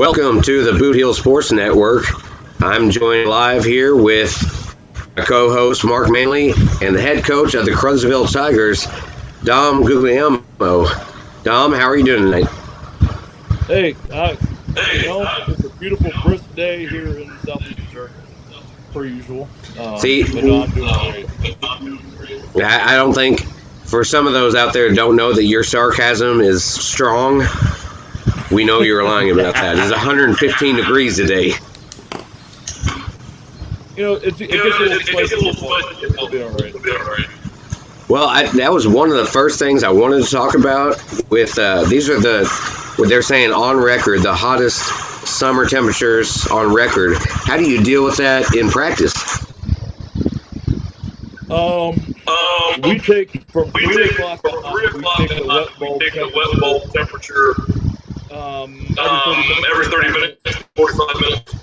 Welcome to the Boot Heel Sports Network. I'm joined live here with my co-host Mark Manley and the head coach of the Cruzville Tigers, Dom Guglielmo. Dom, how are you doing tonight? Hey, it's a beautiful, brisk day here in Southeast Missouri, per usual. See, but no, I'm doing great. I don't think, for some of those out there who don't know that your sarcasm is strong, we know you're lying about that. It's 115 degrees today. It gets a little spicy. It'll be all right. Well, that was one of the first things I wanted to talk about. With these are what they're saying on record, the hottest summer temperatures on record. How do you deal with that in practice? We take from 3 o'clock on. We take the wet bulb temperature. Every 30 minutes, 45 minutes.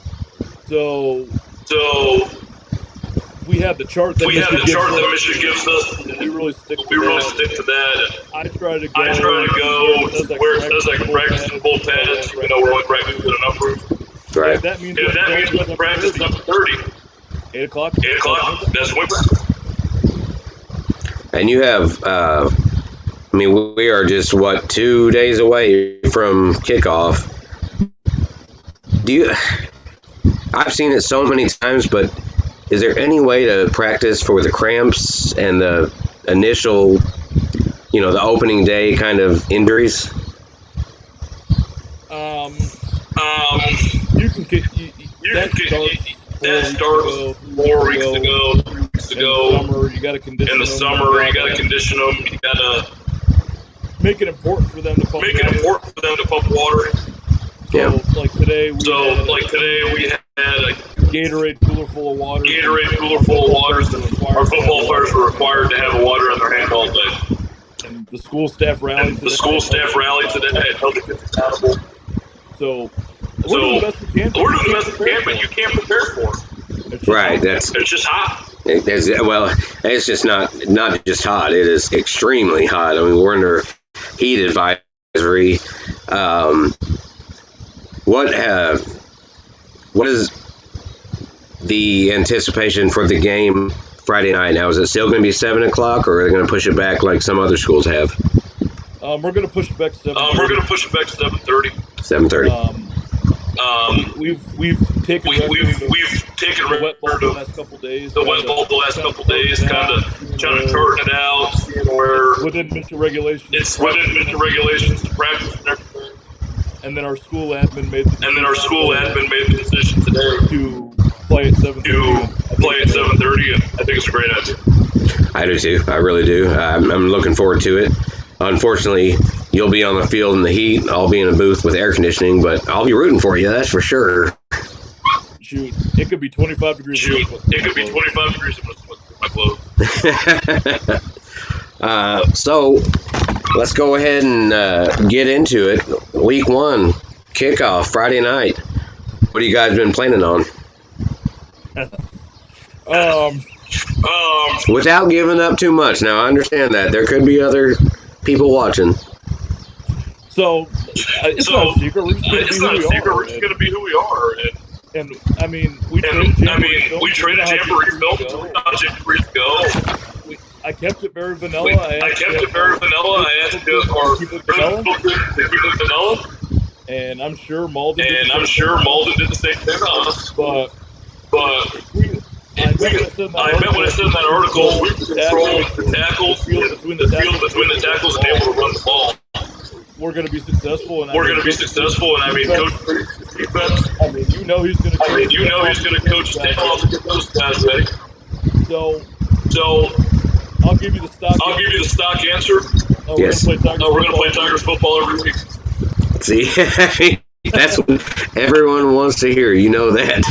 So we have the chart that Michigan gives us. We really stick to that. I try to go where it says I can practice in full pads. We're only practicing enough room. Right. If that means we practice 7:30. 8 o'clock. That's winter. And you have, we are just, 2 days away from kickoff. I've seen it so many times, but is there any way to practice for the cramps and the initial, the opening day kind of injuries? That starts 4 weeks ago, 3 weeks ago. In the summer, you got to condition them. You got to make it important for them to pump water. Yeah. So, like today, we had a Gatorade cooler full of water. Our football players were required to have water in their hand all day. And the school staff rallied today and held the kids accountable. So we're doing the best we can, but you can't prepare for it. Right. It's just hot. It's just not just hot. It is extremely hot. We're under heat advisory. What is the anticipation for the game Friday night? Now, is it still going to be 7 o'clock, or are they going to push it back like some other schools have? We're going to push it back to 7:30. 7:30. We've taken the wet bulb the last couple days. Kind of charting it out, seeing where it's within Mr. regulations. It's within Mr. regulations to practice and everything. And then our school admin made the decision today to play at 7:30. And I think it's a great idea. I do too. I really do. I'm looking forward to it. Unfortunately, you'll be on the field in the heat. I'll be in a booth with air conditioning, but I'll be rooting for you. That's for sure. Shoot, it could be 25 degrees. So let's go ahead and get into it. Week 1 kickoff Friday night. What have you guys been planning on? Without giving up too much. Now I understand that there could be other people watching. So it's not a secret. We're just going to be who we are. And we traded Jamboree film 2 years ago. I kept it very vanilla. I asked keep it vanilla. And I'm sure Malden did the same thing on us. But I bet when I said in that article, we control the tackles, between the tackles, and able to run the ball. We're going to be successful, and coach defense. He's going to coach his tail off to get those guys ready. So I'll give you the stock answer. Yes. We're going to play Tigers football every week. See, that's what everyone wants to hear. You know that.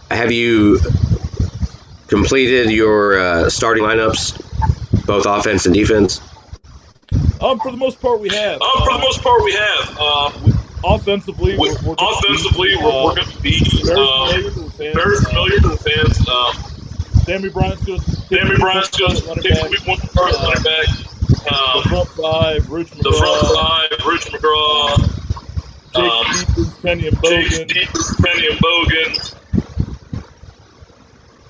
Have you completed your starting lineups, both offense and defense? For the most part, we have. Offensively, we're going to be very familiar to the fans. Sammy Bryant's going to take week 1 running back. The front five, Rich McGraw. Rich McGraw, Kenny and Bogan,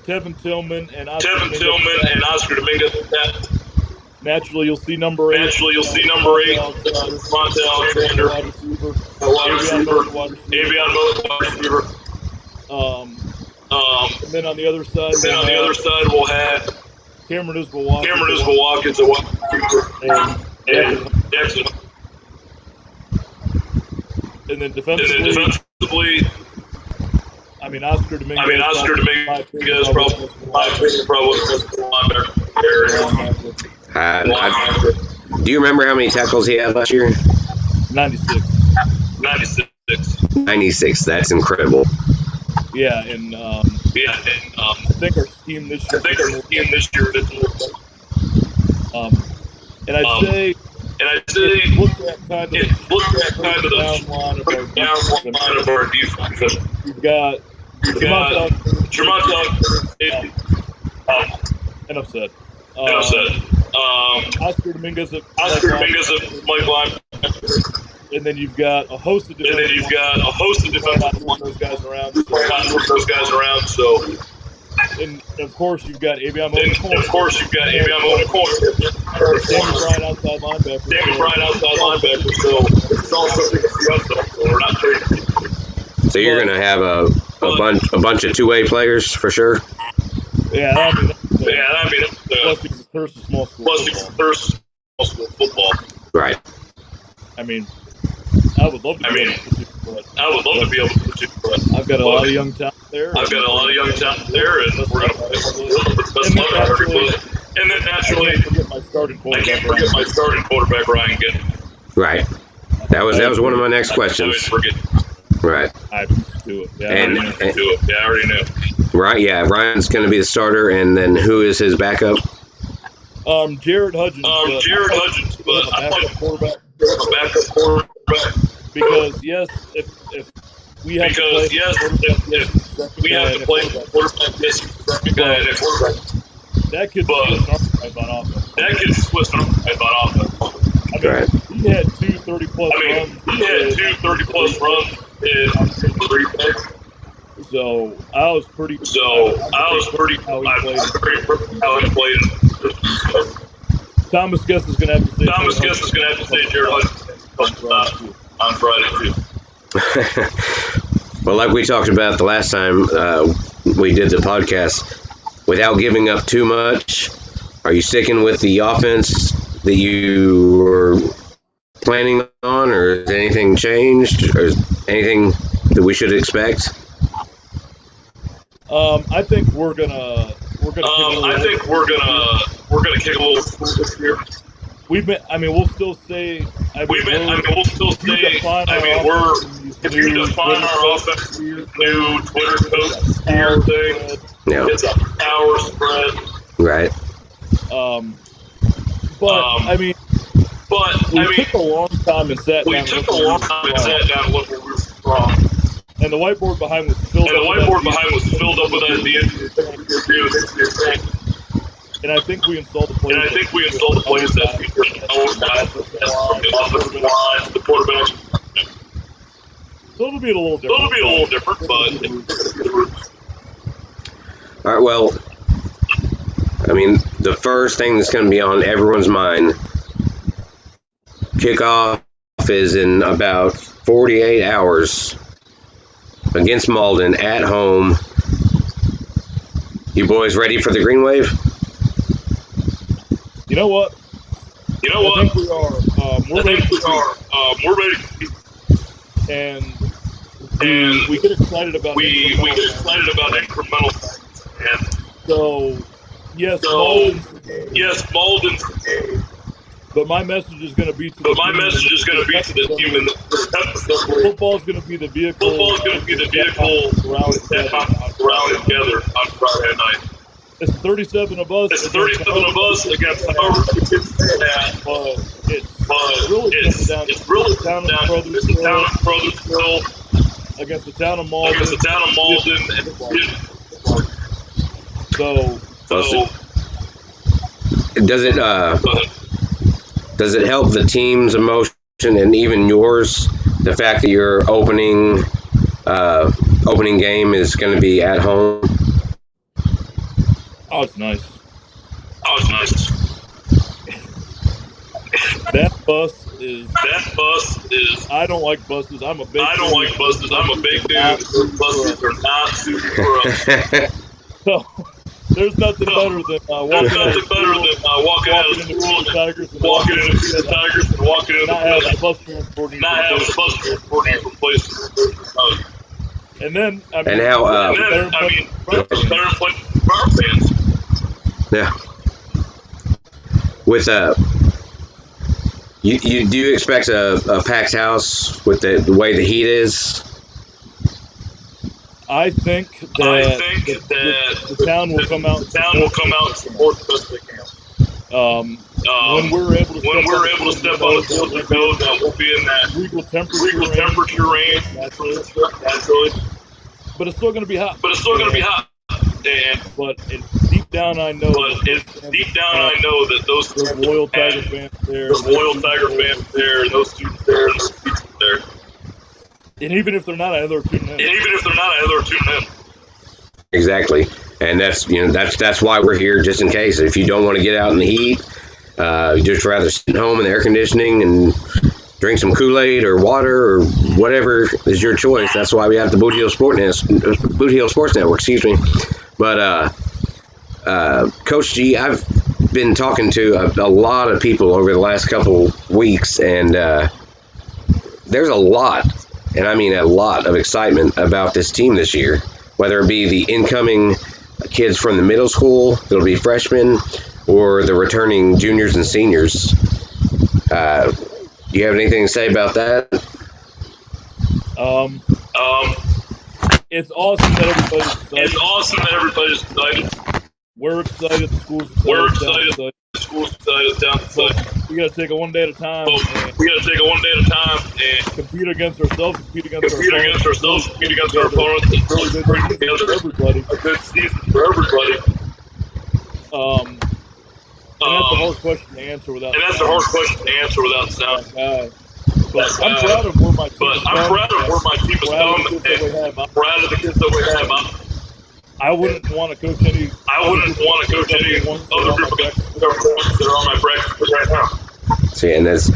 Tevin Tillman and Oscar Dominguez. Naturally, you'll see number 8. Monte Alexander, wide receiver. Avion wide receiver. And then on the other side, we'll have Cameron Isbell-Watkins, a wide receiver, and Jackson. And then defensively, I mean, Oscar Dominguez probably do you remember how many tackles he had last year? 96. 96. That's incredible. Yeah, and I think our scheme this year. And I'd say look at kind of the down line of our defense. You've got Jermont. Enough said. Oscar Dominguez at Mike Lyon. And then you've got a host of defensive those guys around. So, and of course you've got Avion Moe in the corner. Damon Bryant outside linebacker. So it's all something to see us though. So we're not crazy. So you're going to have a bunch of two-way players for sure. Yeah, I mean, plus it's a curse of small school football. Right. I mean, I would love to be able to put you, but I've got a lot of young talent there. And we're going to play the best and then naturally, I can't forget my starting quarterback, Ryan Giddens. Right. That was one of my next questions. Right. I do it. Yeah, I already knew. Right. Yeah. Ryan's going to be the starter, and then who is his backup? Jared Hudgens. But I like a backup quarterback. Because if we have to play quarterback, that could switch on offense. I mean, right. He had 2 30-plus runs in 3 picks. So I was pretty how he played. Thomas Guest is going to have to say Jared Hudgens on Friday too. Well, like we talked about the last time we did the podcast, without giving up too much, are you sticking with the offense that you were planning on, or has anything changed, or anything that we should expect? I think we're gonna kick a little this year. We'll still say. If you define our offense, new Twitter post here thing, it's a power spread. Right. We took a long time and sat down and looked where we were wrong. And the whiteboard behind was filled up with ideas. And I think we installed the plays. That feature. The quarterback. So it'll be a little different. But all right. Well, I mean, the first thing that's going to be on everyone's mind. Kickoff is in about 48 hours against Malden at home. You boys ready for the Green Wave? You know what? I think we are. We're ready. And we get excited about incremental things. And so, yes, Malden's the game. But my message is going to be to the team in the football is going to be the vehicle. Rally together on Friday night. It's 37 of us. Against however many kids that. But it's really down to the town of Brothersville against the town of Malden. So does it help the team's emotions and even yours, the fact that your opening game is going to be at home? Oh, it's nice. Oh, it's nice. That bus is. I don't like buses. I'm a big. I'm a big dude. Buses are not super for us. So there's nothing better than walking out of school the Tigers and walking into the Tigers and walking into not having a bus transporting. not having a bus transporting from place to place. And then I mean, And how? Better play our fans. Yeah. With you do you expect a packed house with the way the heat is? I think that the town will come out. And support the best they can. When we're able to step on the field, we know that we'll be in that legal temperature range. Naturally. But it's still going to be hot. But deep down, I know that those loyal Tiger fans there, those students there, those teachers there. And even if they're not, I know they're tuning in. Exactly, and that's why we're here, just in case. If you don't want to get out in the heat, you just rather sit home in the air conditioning and drink some Kool-Aid or water or whatever is your choice. That's why we have the Boot Heel Sports Network. Excuse me. But Coach G, I've been talking to a lot of people over the last couple weeks, and there's a lot, and I mean a lot of excitement about this team this year, whether it be the incoming kids from the middle school that'll be freshmen or the returning juniors and seniors. Do you have anything to say about that? It's awesome that everybody's excited. We're excited. The school's excited. The school's excited down the side. We got to take it one day at a time. And compete against ourselves. Compete against our opponents. Everybody. A good season for everybody. And that's a hard question to answer without. sound. But I'm proud of where my team is I'm proud of the kids that we have. I wouldn't want to coach any other group that are on my practice right now. See, and this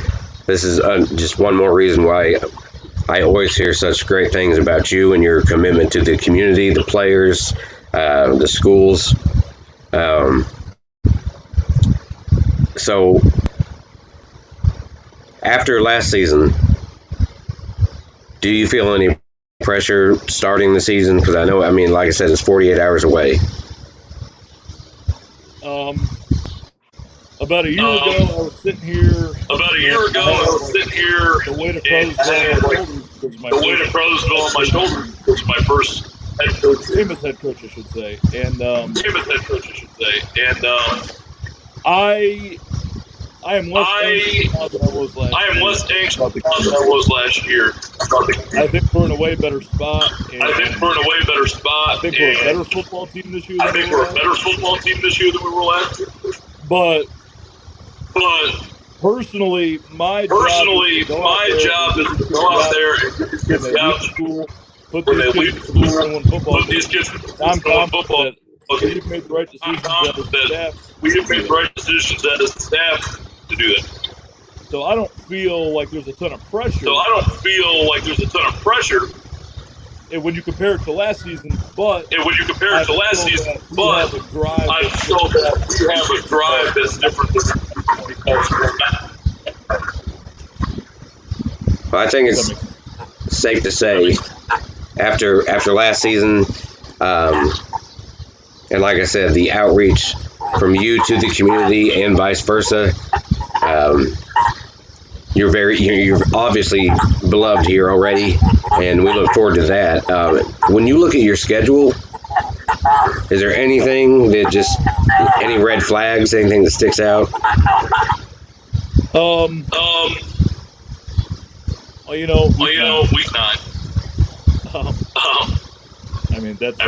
is just one more reason why I always hear such great things about you and your commitment to the community, the players, the schools. So after last season, do you feel any pressure starting the season? Because I know, like I said, it's 48 hours away. About a year ago, I was sitting here. The weight of Crowsville on my shoulders was my first head coach. Famous head coach, I should say. And I am less anxious now than I was last year. I think we're in a way better spot. I think we're a better football team this year than we were last year. But personally, my job is to go out there and get these kids out of school, put these kids in school. I'm confident that we've made the right decisions as a staff to do that. So I don't feel like there's a ton of pressure. And when you compare it to last season, but I feel that we have a drive that's different than I think it's safe to say after last season, and like I said, the outreach from you to the community and vice versa, you're obviously beloved here already, and we look forward to that. When you look at your schedule, is there anything that any red flags, anything that sticks out? Week 9. That's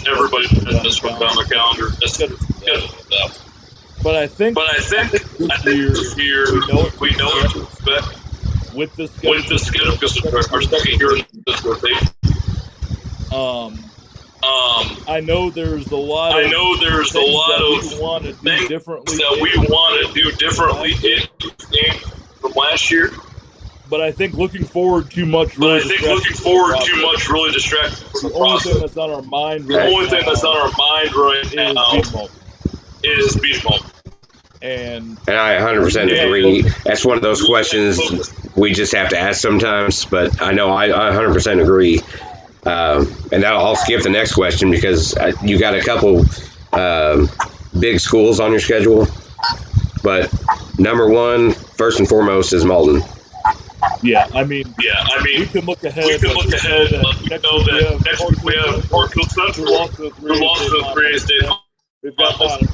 everybody's business from down the calendar. But I think this year we know what to expect. with this schedule, because our second year in this rotation. I know there's a lot of things that we want to do differently in this game from last year. But I think looking forward too much really distracts. The only thing that's on our mind is beat Malton. And I 100% agree. That's one of those questions we just have to ask sometimes, but I know I 100% agree. And I'll skip the next question because you got a couple big schools on your schedule, but number one, first and foremost, is Malden. Yeah, I mean, we can look ahead. Next week we have Parkville Central, who lost to the 3A State. We've got Donovan.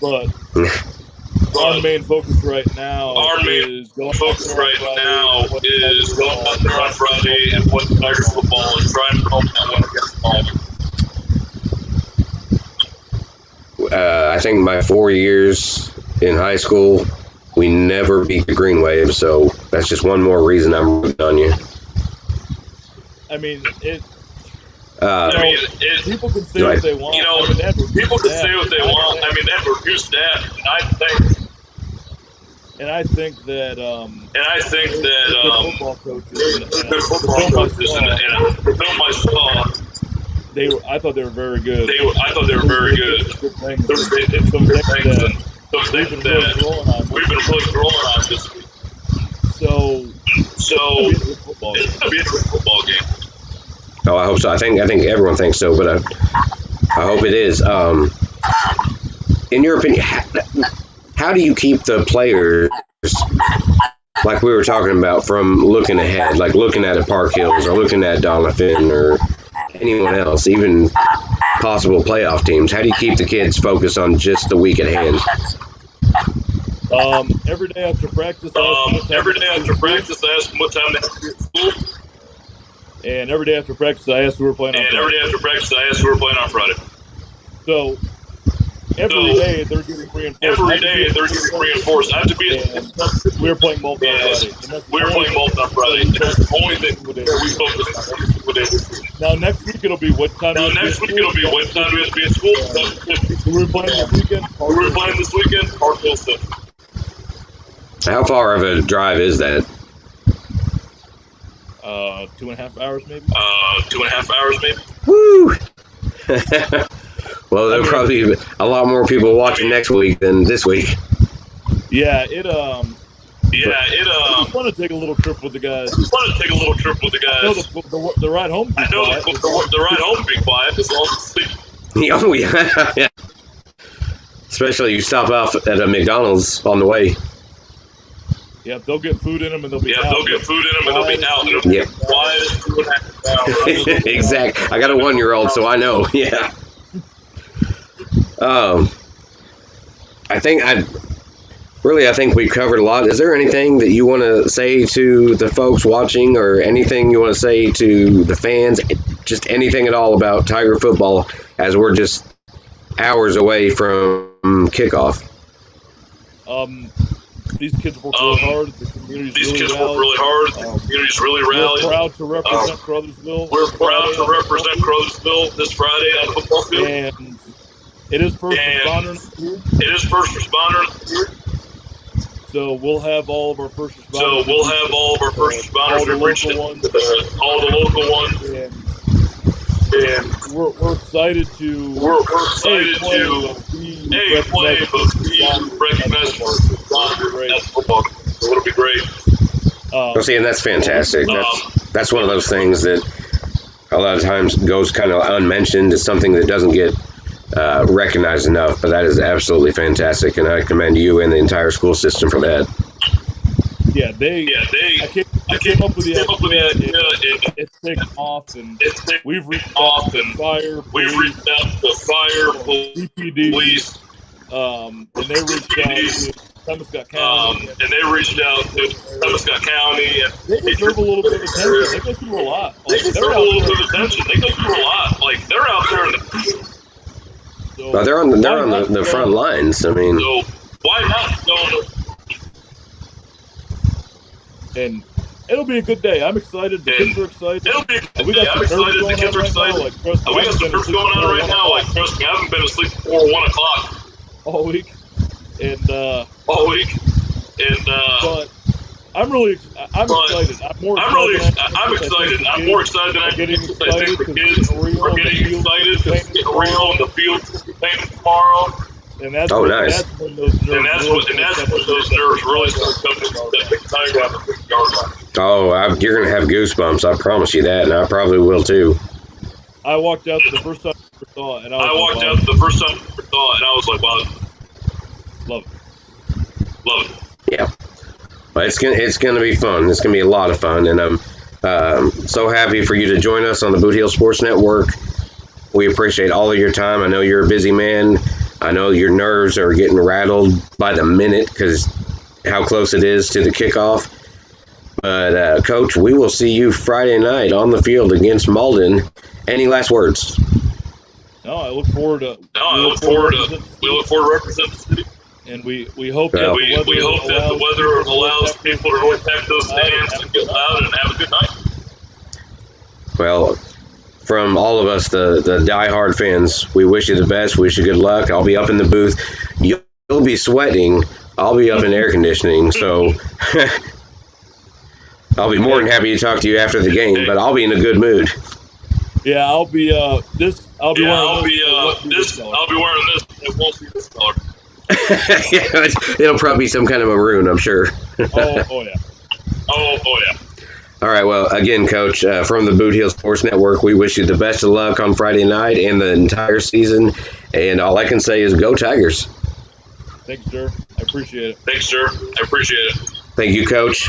But our main focus right now is going out there on Friday and win Tigers football and try and help that win against Malden. I think my 4 years in high school, we never beat the Green Wave, so that's just one more reason I'm rooting on you. I mean, people can say what they want. People can say what they want. I mean, that reduced that, and I think that football coaches and the film I saw, I thought they were very good. I thought they were very good. We've been really growing on this week. So it's gonna be a good football game. Oh, I hope so. I think everyone thinks so, but I hope it is. In your opinion, how do you keep the players, like we were talking about, from looking ahead, like looking at Park Hills or looking at Donovan or anyone else, even possible playoff teams? How do you keep the kids focused on just the week at hand? Every day after practice, I ask them what time they have to be at school. And every day after practice, I ask who we're playing on Friday. So every day they're getting reinforced. I have to be at we're playing Malton on Friday. We're playing Malton on Friday. That's the only thing we focus on. Now next week it'll be what time do we have to be at school? Who we're playing this weekend? Parkville Central. How far of a drive is that? 2.5 hours maybe. 2.5 hours maybe. Woo! Well, there'll probably be a lot more people watching next week than this week. Yeah, it's fun to take a little trip with the guys. I know the ride home. The ride home be quiet as long as it's Oh yeah. Especially you stop off at a McDonald's on the way. Yeah, they'll get food in them and they'll be out. It'll be out. Yep. Exactly. I got a 1-year-old, so I know. Yeah. I think we've covered a lot. Is there anything that you want to say to the folks watching, or anything you want to say to the fans? Just anything at all about Tiger football, as we're just hours away from kickoff. These kids work really hard. The community's really rallied. We're proud to represent Crothersville. This Friday on the football field. And it is first responder year. So we'll have all of our first responders. All the local ones. And we're excited to recognize football. It'll be great. See, and that's fantastic. That's one of those things that a lot of times goes kind of unmentioned. It's something that doesn't get recognized enough, but that is absolutely fantastic, and I commend you and the entire school system for that. Yeah, I came up with the idea. It's taken off, and we've reached out to fire, police, CPD, and they reached out to Temescott County. They deserve a little bit of attention. They go through a lot. They're out there in the field. Well, they're on the front lines. I mean, so why not go? and it'll be a good day. I'm excited. The kids are excited. It'll be. We got I'm excited. The kids are excited. We got some nerves going on right now. Like, trust me, I haven't been asleep before 1 o'clock all week, and but I'm excited. I'm excited. I'm more excited than I think the kids are getting excited. It's getting real in the field playing tomorrow. And that's nice. That's when those nerves really start coming. Oh, you're gonna have goosebumps. I promise you that, and I probably will too. I walked out the first time I saw it, and I was like, wow. Love it. Yeah. But it's gonna be fun. It's gonna be a lot of fun, and I'm so happy for you to join us on the Boot Heel Sports Network. We appreciate all of your time. I know you're a busy man. I know your nerves are getting rattled by the minute because how close it is to the kickoff. But Coach, we will see you Friday night on the field against Malden. Any last words? No, I look forward to. We look forward to representing the city. And we hope that the weather allows people to really pack those stands and get loud and have a good night. Well, from all of us, the diehard fans, we wish you the best. Wish you good luck. I'll be up in the booth. You'll be sweating. I'll be up in air conditioning. So I'll be more than happy to talk to you after the game. But I'll be in a good mood. Yeah, I'll be wearing this. I'll be wearing this. It won't be this color. Yeah, it'll probably be some kind of maroon, I'm sure. Oh yeah. All right, well, again, Coach, from the Boot Heel Sports Network, we wish you the best of luck on Friday night and the entire season. And all I can say is go Tigers. Thanks, sir. I appreciate it. Thanks, sir. I appreciate it. Thank you, Coach.